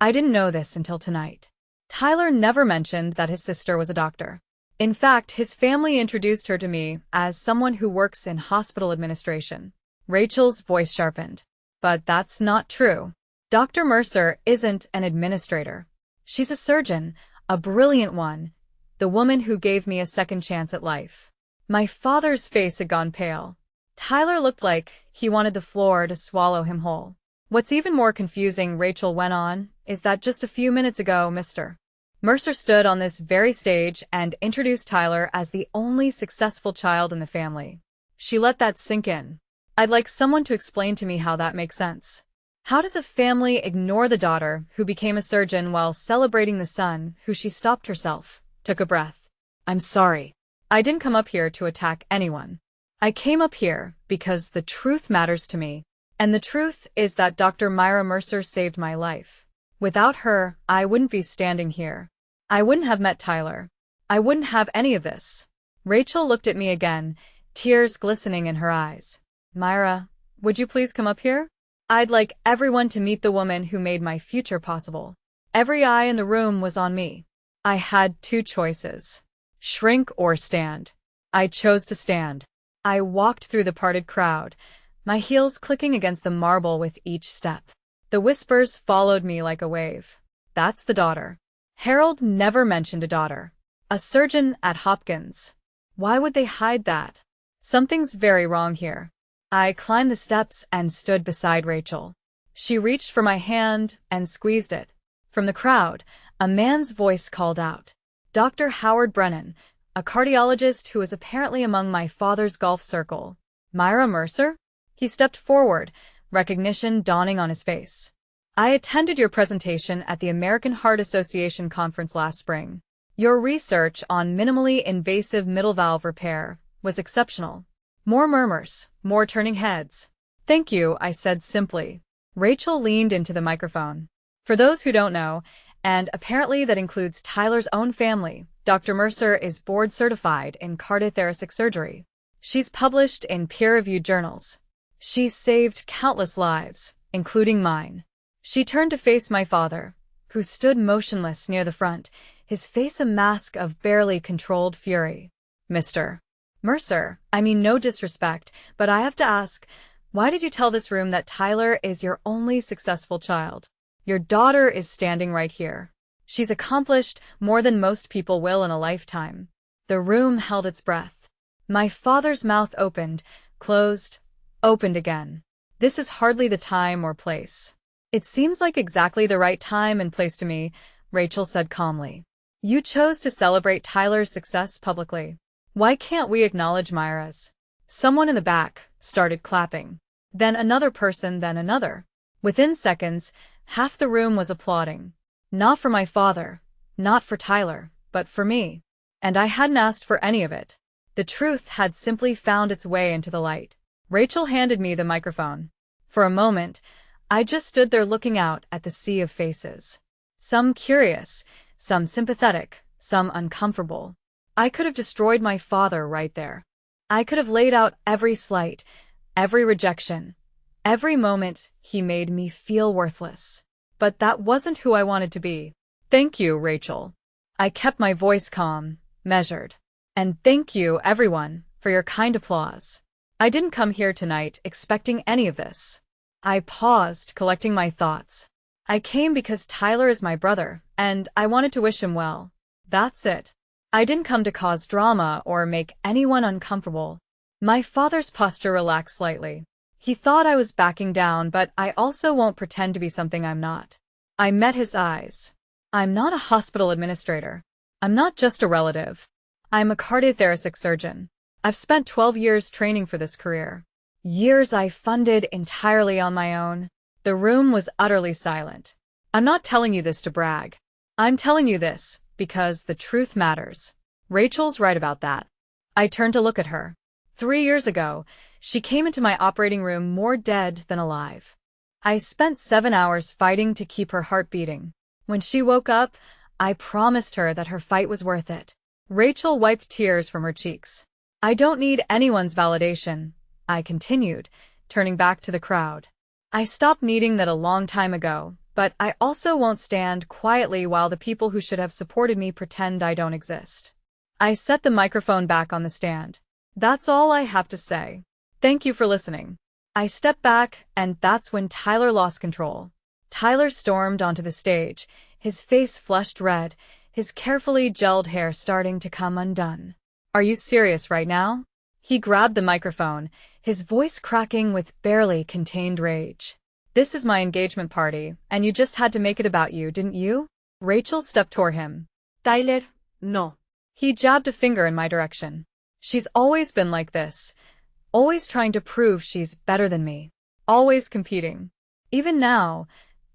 I didn't know this until tonight. Tyler never mentioned that his sister was a doctor. In fact, his family introduced her to me as someone who works in hospital administration. Rachel's voice sharpened. But that's not true. Dr. Mercer isn't an administrator. She's a surgeon, a brilliant one, the woman who gave me a second chance at life. My father's face had gone pale. Tyler looked like he wanted the floor to swallow him whole. What's even more confusing, Rachel went on, is that just a few minutes ago, Mr. Mercer stood on this very stage and introduced Tyler as the only successful child in the family. She let that sink in. I'd like someone to explain to me how that makes sense. How does a family ignore the daughter who became a surgeon while celebrating the son who she stopped herself, took a breath? I'm sorry. I didn't come up here to attack anyone. I came up here because the truth matters to me, and the truth is that Dr. Myra Mercer saved my life. Without her, I wouldn't be standing here. I wouldn't have met Tyler. I wouldn't have any of this. Rachel looked at me again, tears glistening in her eyes. Myra, would you please come up here? I'd like everyone to meet the woman who made my future possible. Every eye in the room was on me. I had 2 choices. Shrink or stand. I chose to stand. I walked through the parted crowd, my heels clicking against the marble with each step. The whispers followed me like a wave. That's the daughter. Harold never mentioned a daughter. A surgeon at Hopkins. Why would they hide that? Something's very wrong here. I climbed the steps and stood beside Rachel. She reached for my hand and squeezed it. From the crowd, a man's voice called out. Dr. Howard Brennan, a cardiologist who was apparently among my father's golf circle. Myra Mercer? He stepped forward, recognition dawning on his face. I attended your presentation at the American Heart Association conference last spring. Your research on minimally invasive middle valve repair was exceptional. More murmurs, more turning heads. Thank you, I said simply. Rachel leaned into the microphone. For those who don't know, and apparently that includes Tyler's own family, Dr. Mercer is board certified in cardiothoracic surgery. She's published in peer-reviewed journals. She's saved countless lives, including mine. She turned to face my father, who stood motionless near the front, his face a mask of barely controlled fury. Mr. Mercer, I mean no disrespect, but I have to ask, why did you tell this room that Tyler is your only successful child? Your daughter is standing right here. She's accomplished more than most people will in a lifetime. The room held its breath. My father's mouth opened, closed, opened again. This is hardly the time or place. It seems like exactly the right time and place to me, Rachel said calmly. You chose to celebrate Tyler's success publicly. Why can't we acknowledge Myra's? Someone in the back started clapping. Then another person, then another. Within seconds, half the room was applauding. Not for my father, not for Tyler, but for me. And I hadn't asked for any of it. The truth had simply found its way into the light. Rachel handed me the microphone. For a moment, I just stood there looking out at the sea of faces. Some curious, some sympathetic, some uncomfortable. I could have destroyed my father right there. I could have laid out every slight, every rejection, every moment he made me feel worthless. But that wasn't who I wanted to be. Thank you, Rachel. I kept my voice calm, measured. And thank you, everyone, for your kind applause. I didn't come here tonight expecting any of this. I paused, collecting my thoughts. I came because Tyler is my brother, and I wanted to wish him well. That's it. I didn't come to cause drama or make anyone uncomfortable. My father's posture relaxed slightly. He thought I was backing down, but I also won't pretend to be something I'm not. I met his eyes. I'm not a hospital administrator. I'm not just a relative. I'm a cardiothoracic surgeon. I've spent 12 years training for this career. Years I funded entirely on my own. The room was utterly silent. I'm not telling you this to brag. I'm telling you this because the truth matters. Rachel's right about that. I turned to look at her. 3 years ago, she came into my operating room more dead than alive. I spent 7 hours fighting to keep her heart beating. When she woke up, I promised her that her fight was worth it. Rachel wiped tears from her cheeks. I don't need anyone's validation, I continued, turning back to the crowd. I stopped needing that a long time ago, but I also won't stand quietly while the people who should have supported me pretend I don't exist. I set the microphone back on the stand. That's all I have to say. Thank you for listening. I stepped back, and that's when Tyler lost control. Tyler stormed onto the stage, his face flushed red, his carefully gelled hair starting to come undone. Are you serious right now? He grabbed the microphone, his voice cracking with barely contained rage. This is my engagement party, and you just had to make it about you, didn't you? Rachel stepped toward him. Tyler, no. He jabbed a finger in my direction. She's always been like this, always trying to prove she's better than me, always competing. Even now,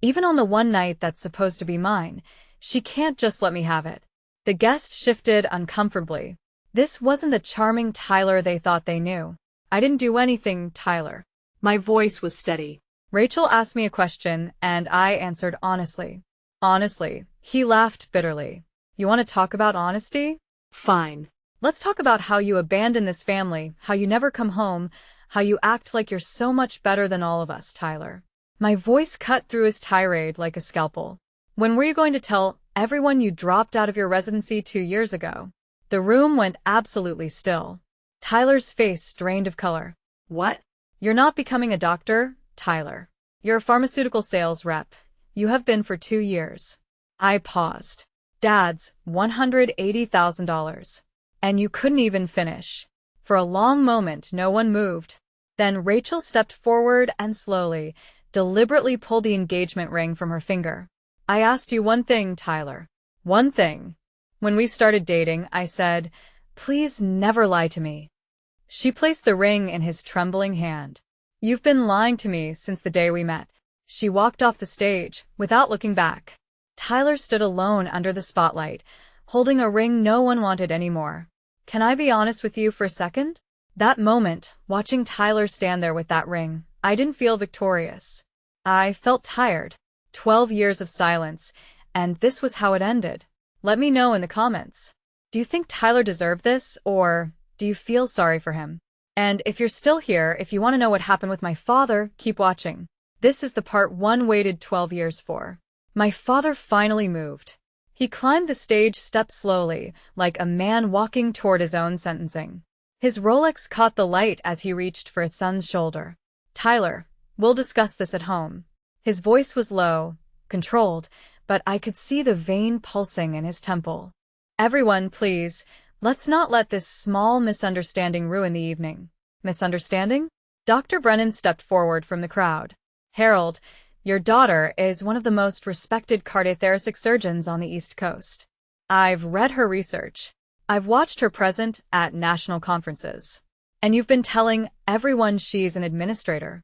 even on the one night that's supposed to be mine, she can't just let me have it. The guest shifted uncomfortably. This wasn't the charming Tyler they thought they knew. I didn't do anything, Tyler. My voice was steady. Rachel asked me a question, and I answered honestly. Honestly. He laughed bitterly. You want to talk about honesty? Fine. Let's talk about how you abandon this family, how you never come home, how you act like you're so much better than all of us, Tyler. My voice cut through his tirade like a scalpel. When were you going to tell everyone you dropped out of your residency 2 years ago? The room went absolutely still. Tyler's face drained of color. What? You're not becoming a doctor, Tyler. You're a pharmaceutical sales rep. You have been for 2 years. I paused. Dad's $180,000. And you couldn't even finish. For a long moment, no one moved. Then Rachel stepped forward and slowly, deliberately pulled the engagement ring from her finger. I asked you one thing, Tyler. One thing. When we started dating, I said, please never lie to me. She placed the ring in his trembling hand. You've been lying to me since the day we met. She walked off the stage, without looking back. Tyler stood alone under the spotlight, holding a ring no one wanted anymore. Can I be honest with you for a second? That moment, watching Tyler stand there with that ring, I didn't feel victorious. I felt tired. 12 years of silence, and this was how it ended. Let me know in the comments. Do you think Tyler deserved this, or do you feel sorry for him? And if you're still here, if you want to know what happened with my father, keep watching. This is the part one waited 12 years for. My father finally moved. He climbed the stage step slowly, like a man walking toward his own sentencing. His Rolex caught the light as he reached for his son's shoulder. Tyler, we'll discuss this at home. His voice was low, controlled, but I could see the vein pulsing in his temple. Everyone, please, let's not let this small misunderstanding ruin the evening. Misunderstanding? Dr. Brennan stepped forward from the crowd. Harold, your daughter is one of the most respected cardiothoracic surgeons on the East Coast. I've read her research. I've watched her present at national conferences. And you've been telling everyone she's an administrator.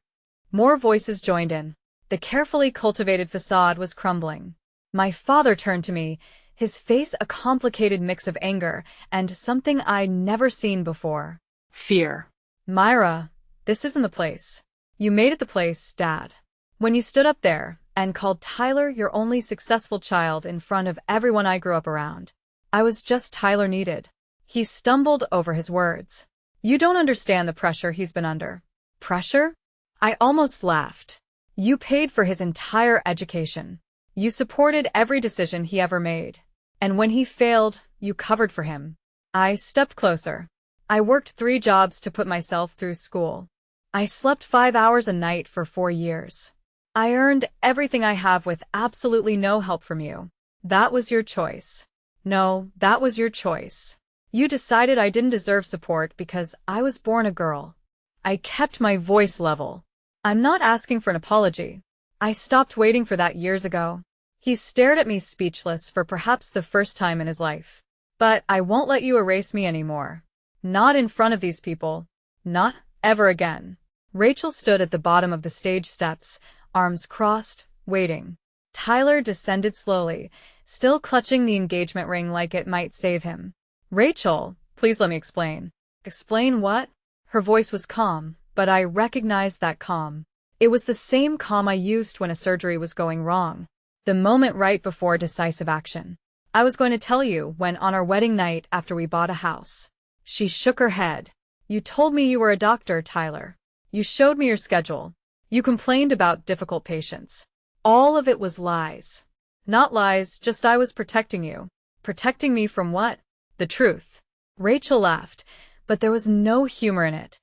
More voices joined in. The carefully cultivated facade was crumbling. My father turned to me, his face a complicated mix of anger and something I'd never seen before. Fear. Myra, this isn't the place. You made it the place, Dad. When you stood up there and called Tyler your only successful child in front of everyone I grew up around, I was just Tyler needed. He stumbled over his words. You don't understand the pressure he's been under. Pressure? I almost laughed. You paid for his entire education. You supported every decision he ever made. And when he failed, you covered for him. I stepped closer. I worked 3 jobs to put myself through school. I slept 5 hours a night for 4 years. I earned everything I have with absolutely no help from you. That was your choice. No, that was your choice. You decided I didn't deserve support because I was born a girl. I kept my voice level. I'm not asking for an apology. I stopped waiting for that years ago. He stared at me speechless for perhaps the first time in his life. But I won't let you erase me anymore. Not in front of these people. Not ever again. Rachel stood at the bottom of the stage steps, arms crossed, waiting. Tyler descended slowly, still clutching the engagement ring like it might save him. Rachel, please let me explain. Explain what? Her voice was calm, but I recognized that calm. It was the same calm I used when a surgery was going wrong. The moment right before decisive action. I was going to tell you when on our wedding night after we bought a house. She shook her head. You told me you were a doctor, Tyler. You showed me your schedule. You complained about difficult patients. All of it was lies. Not lies, just I was protecting you. Protecting me from what? The truth. Rachel laughed, but there was no humor in it.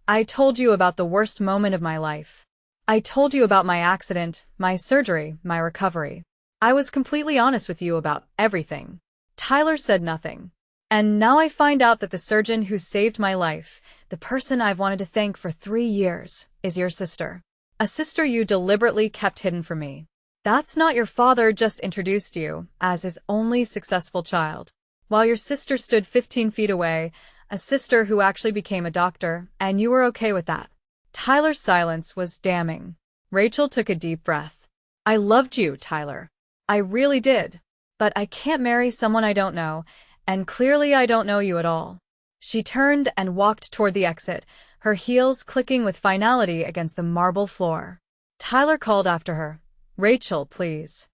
I told you about the worst moment of my life. I told you about my accident, my surgery, my recovery. I was completely honest with you about everything. Tyler said nothing. And now I find out that the surgeon who saved my life, the person I've wanted to thank for 3 years, is your sister. A sister you deliberately kept hidden from me. That's not your father just introduced you as his only successful child. While your sister stood 15 feet away, a sister who actually became a doctor, and you were okay with that. Tyler's silence was damning. Rachel took a deep breath. I loved you, Tyler. I really did. But I can't marry someone I don't know, and clearly I don't know you at all. She turned and walked toward the exit, her heels clicking with finality against the marble floor. Tyler called after her. Rachel, please.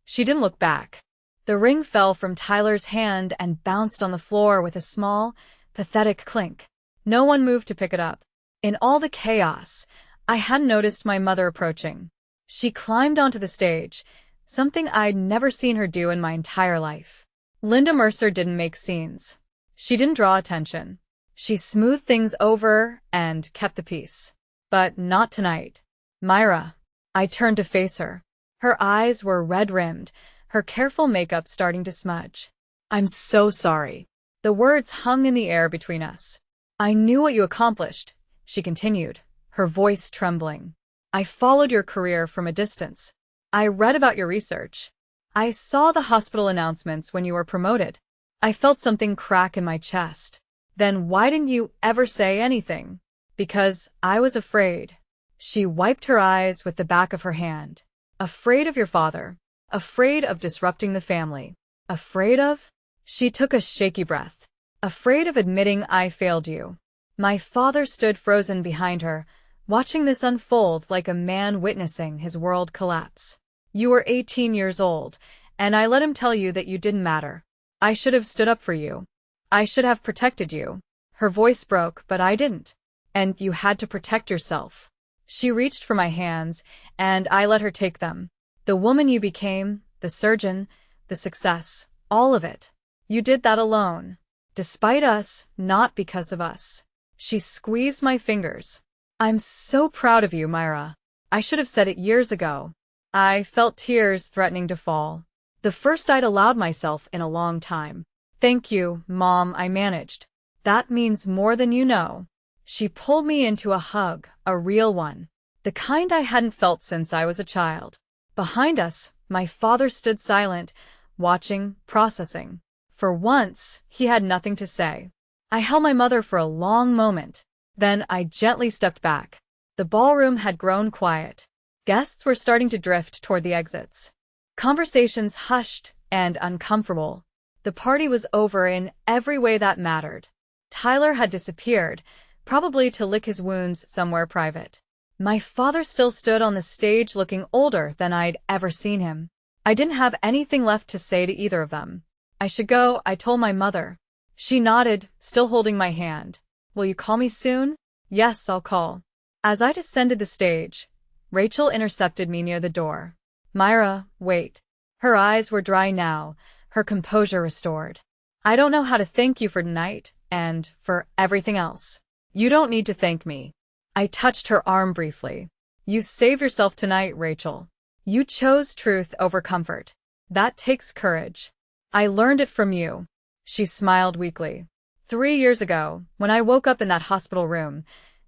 She didn't look back. The ring fell from Tyler's hand and bounced on the floor with a small, pathetic clink. No one moved to pick it up. In all the chaos, I hadn't noticed my mother approaching. She climbed onto the stage, something I'd never seen her do in my entire life. Linda Mercer didn't make scenes. She didn't draw attention. She smoothed things over and kept the peace. But not tonight. Myra. I turned to face her. Her eyes were red-rimmed, her careful makeup starting to smudge. I'm so sorry. The words hung in the air between us. I knew what you accomplished, she continued, her voice trembling. I followed your career from a distance. I read about your research. I saw the hospital announcements when you were promoted. I felt something crack in my chest. Then why didn't you ever say anything? Because I was afraid. She wiped her eyes with the back of her hand. Afraid of your father. Afraid of disrupting the family. Afraid of? She took a shaky breath. Afraid of admitting I failed you. My father stood frozen behind her, watching this unfold like a man witnessing his world collapse. You were 18 years old, and I let him tell you that you didn't matter. I should have stood up for you. I should have protected you. Her voice broke, but I didn't. And you had to protect yourself. She reached for my hands, and I let her take them. The woman you became, the surgeon, the success, all of it. You did that alone. Despite us, not because of us. She squeezed my fingers. I'm so proud of you, Myra. I should have said it years ago. I felt tears threatening to fall. The first I'd allowed myself in a long time. Thank you, Mom, I managed. That means more than you know. She pulled me into a hug, a real one. The kind I hadn't felt since I was a child. Behind us, my father stood silent, watching, processing. For once, he had nothing to say. I held my mother for a long moment. Then I gently stepped back. The ballroom had grown quiet. Guests were starting to drift toward the exits. Conversations hushed and uncomfortable. The party was over in every way that mattered. Tyler had disappeared, probably to lick his wounds somewhere private. My father still stood on the stage looking older than I'd ever seen him. I didn't have anything left to say to either of them. I should go, I told my mother. She nodded, still holding my hand. Will you call me soon? Yes, I'll call. As I descended the stage, Rachel intercepted me near the door. Myra, wait. Her eyes were dry now, her composure restored. I don't know how to thank you for tonight, and for everything else. You don't need to thank me. I touched her arm briefly. You saved yourself tonight, Rachel. You chose truth over comfort. That takes courage. I learned it from you. She smiled weakly. 3 years ago, when I woke up in that hospital room,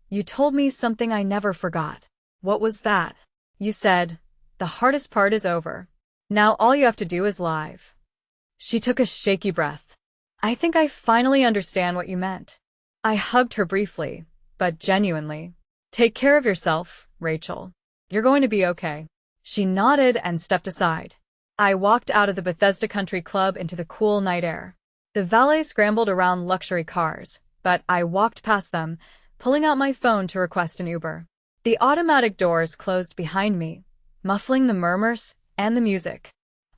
you told me something I never forgot. What was that? You said, "The hardest part is over. Now all you have to do is live." She took a shaky breath. "I think I finally understand what you meant." I hugged her briefly, but genuinely. "Take care of yourself, Rachel. You're going to be okay." She nodded and stepped aside. I walked out of the Bethesda Country Club into the cool night air. The valet scrambled around luxury cars, but I walked past them, pulling out my phone to request an Uber. The automatic doors closed behind me, muffling the murmurs and the music.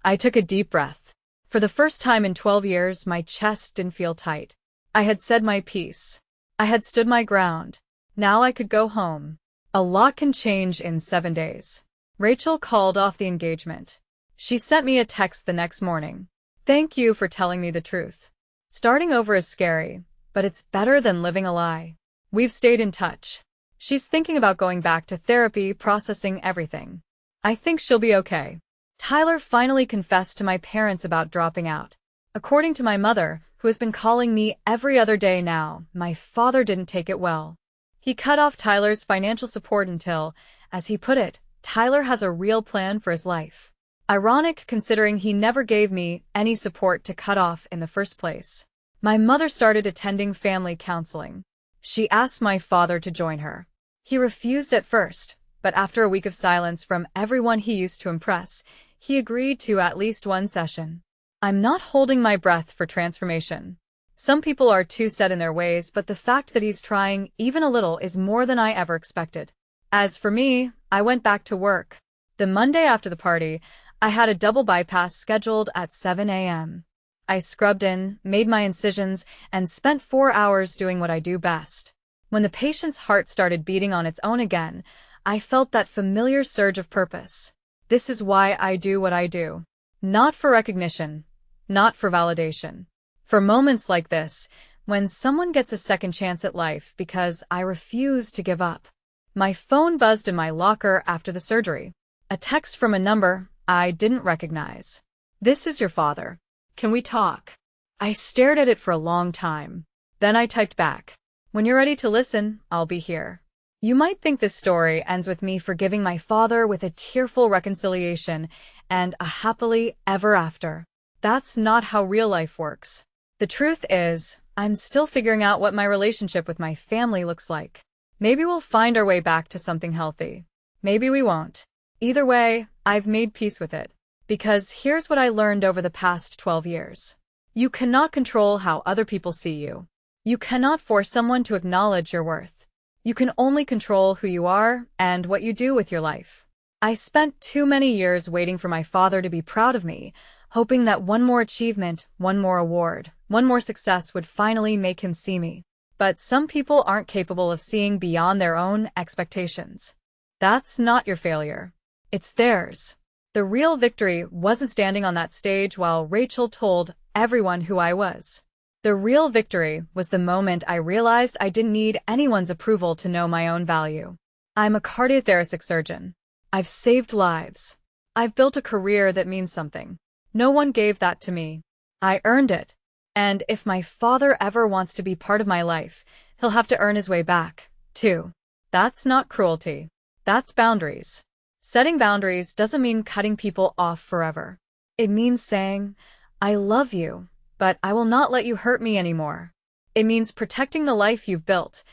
I took a deep breath. For the first time in 12 years, my chest didn't feel tight. I had said my piece. I had stood my ground. Now I could go home. A lot can change in 7 days. Rachel called off the engagement. She sent me a text the next morning. "Thank you for telling me the truth. Starting over is scary, but it's better than living a lie." We've stayed in touch. She's thinking about going back to therapy, processing everything. I think she'll be okay. Tyler finally confessed to my parents about dropping out. According to my mother, who has been calling me every other day now, my father didn't take it well. He cut off Tyler's financial support until, as he put it, Tyler has a real plan for his life. Ironic considering he never gave me any support to cut off in the first place. My mother started attending family counseling. She asked my father to join her. He refused at first, but after a week of silence from everyone he used to impress, he agreed to at least one session. I'm not holding my breath for transformation. Some people are too set in their ways, but the fact that he's trying even a little is more than I ever expected. As for me, I went back to work. The Monday after the party, I had a double bypass scheduled at 7 a.m. I scrubbed in, made my incisions, and spent 4 hours doing what I do best. When the patient's heart started beating on its own again, I felt that familiar surge of purpose. This is why I do what I do. Not for recognition, not for validation. For moments like this, when someone gets a second chance at life because I refuse to give up. My phone buzzed in my locker after the surgery. A text from a number I didn't recognize. "This is your father. Can we talk?" I stared at it for a long time. Then I typed back, "When you're ready to listen, I'll be here." You might think this story ends with me forgiving my father with a tearful reconciliation and a happily ever after. That's not how real life works. The truth is, I'm still figuring out what my relationship with my family looks like. Maybe we'll find our way back to something healthy. Maybe we won't. Either way, I've made peace with it. Because here's what I learned over the past 12 years. You cannot control how other people see you. You cannot force someone to acknowledge your worth. You can only control who you are and what you do with your life. I spent too many years waiting for my father to be proud of me, hoping that one more achievement, one more award, one more success would finally make him see me. But some people aren't capable of seeing beyond their own expectations. That's not your failure. It's theirs. The real victory wasn't standing on that stage while Rachel told everyone who I was. The real victory was the moment I realized I didn't need anyone's approval to know my own value. I'm a cardiothoracic surgeon. I've saved lives. I've built a career that means something. No one gave that to me. I earned it. And if my father ever wants to be part of my life, he'll have to earn his way back, too. That's not cruelty. That's boundaries. Setting boundaries doesn't mean cutting people off forever. It means saying, "I love you, but I will not let you hurt me anymore." It means protecting the life you've built,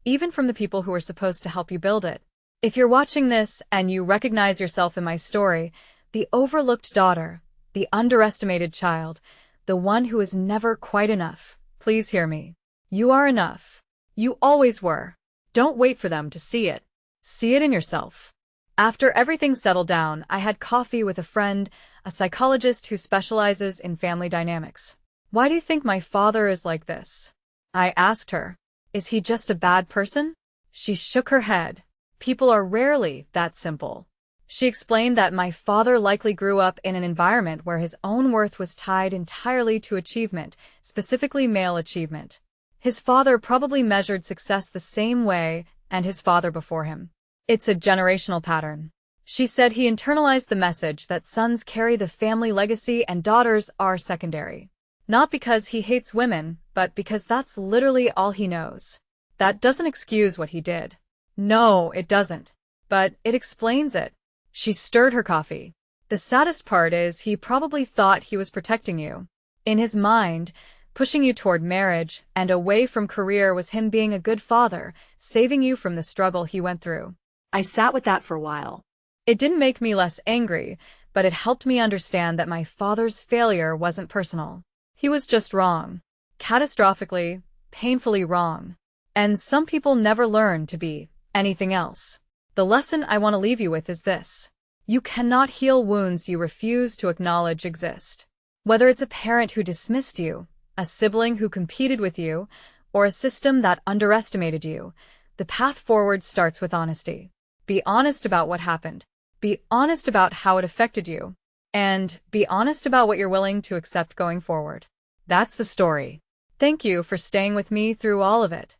even from the people who are supposed to help you build it. If you're watching this and you recognize yourself in my story, the overlooked daughter, the underestimated child, the one who is never quite enough, please hear me. You are enough. You always were. Don't wait for them to see it. See it in yourself. After everything settled down, I had coffee with a friend, a psychologist who specializes in family dynamics. "Why do you think my father is like this?" I asked her. "Is he just a bad person?" She shook her head. "People are rarely that simple." She explained that my father likely grew up in an environment where his own worth was tied entirely to achievement, specifically male achievement. His father probably measured success the same way, and his father before him. It's a generational pattern. She said he internalized the message that sons carry the family legacy and daughters are secondary. Not because he hates women, but because that's literally all he knows. That doesn't excuse what he did. No, it doesn't. but it explains it. She stirred her coffee. The saddest part is he probably thought he was protecting you. In his mind, pushing you toward marriage and away from career was him being a good father, saving you from the struggle he went through. I sat with that for a while. It didn't make me less angry, but it helped me understand that my father's failure wasn't personal. He was just wrong. Catastrophically, painfully wrong. And some people never learn to be anything else. The lesson I want to leave you with is this. You cannot heal wounds you refuse to acknowledge exist. Whether it's a parent who dismissed you, a sibling who competed with you, or a system that underestimated you, the path forward starts with honesty. Be honest about what happened. Be honest about how it affected you. And be honest about what you're willing to accept going forward. That's the story. Thank you for staying with me through all of it.